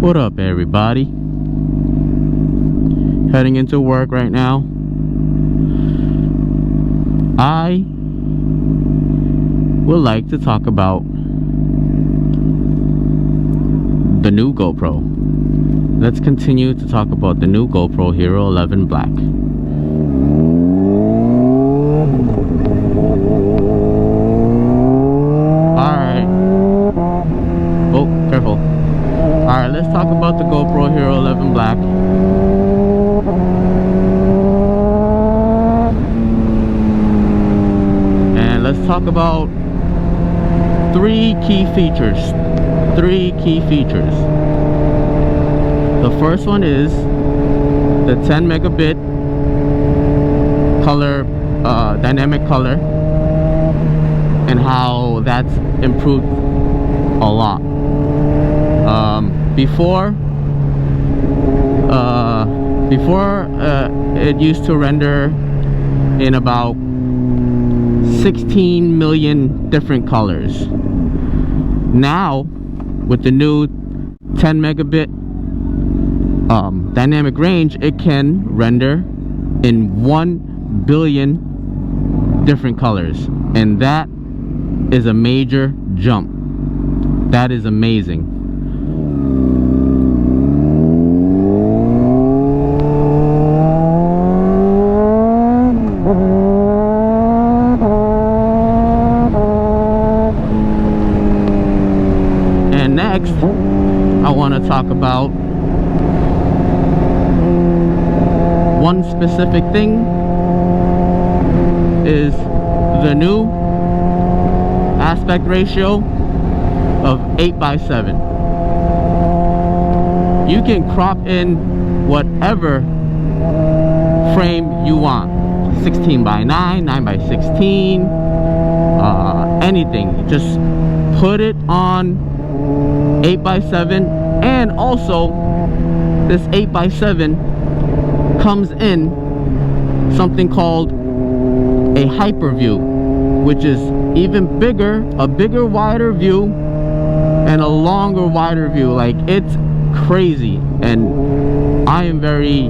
What up, everybody? Heading into work right now. I would like to talk about the new GoPro. Let's continue to talk about the new GoPro Hero 11 Black. Alright. Oh, careful. Alright, let's talk about the GoPro Hero 11 Black. And let's talk about three key features. The first one is the 10 megabit color, dynamic color, and how that's improved a lot. Before it used to render in about 16 million different colors. Now with the new 10 megabit dynamic range, it can render in 1 billion different colors, and that is a major jump. That is amazing. And next, I want to talk about one specific thing. Is the new aspect ratio of 8:7. You can crop in whatever frame you want, 16:9, 9:16, anything. Just put it on 8:7. And also this 8:7 comes in something called a hyper view, which is even bigger, a bigger, wider view, and a longer, wider view. Like, it's crazy, and I am very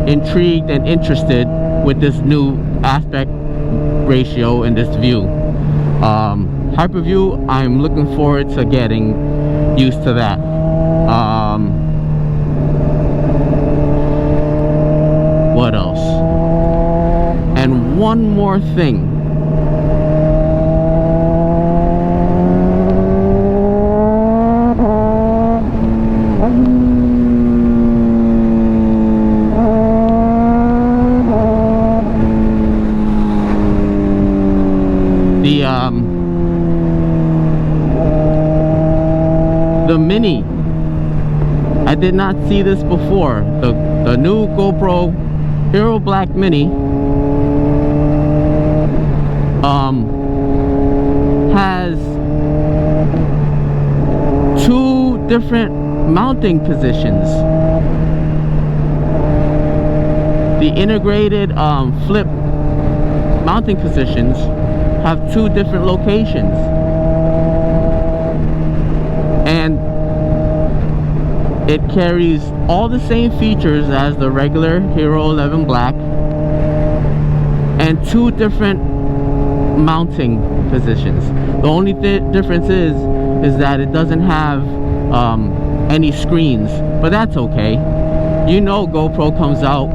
intrigued and interested with this new aspect ratio and this view. Hyper view, I'm looking forward to getting used to that. What else? And one more thing. The Mini. I did not see this before. The new GoPro Hero Black Mini has two different mounting positions. The integrated flip mounting positions have two different locations, and it carries all the same features as the regular Hero 11 Black, and two different mounting positions. The only difference is that it doesn't have any screens, but that's okay. You know, GoPro comes out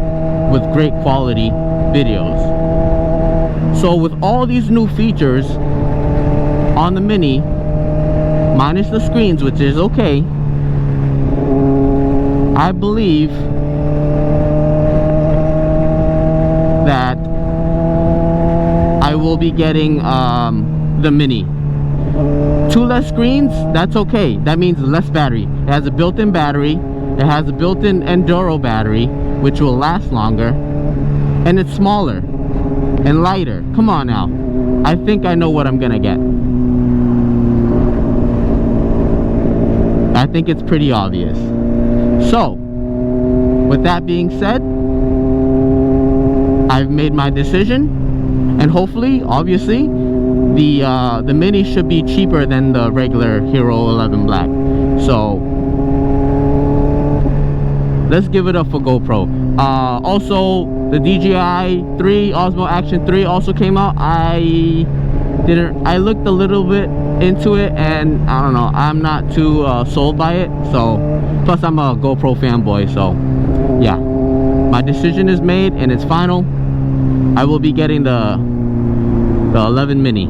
with great quality videos. So with all these new features on the Mini, minus the screens, which is okay, I believe that I will be getting the Mini. Two less screens, that's okay. That means less battery. It has a built-in battery. It has a built-in Enduro battery, which will last longer. And it's smaller and lighter. Come on now. I think I know what I'm gonna get. I think it's pretty obvious. So, with that being said, I've made my decision, and hopefully, obviously, the Mini should be cheaper than the regular Hero 11 Black. So let's give it up for GoPro. Also, the DJI 3 Osmo Action 3 also came out. I looked a little bit into it, and I don't know, I'm not too sold by it. So plus I'm a GoPro fanboy, so yeah, my decision is made and it's final. I will be getting the 11 mini.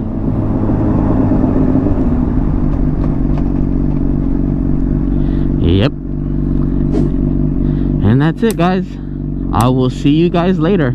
Yep. And that's it, guys. I will see you guys later.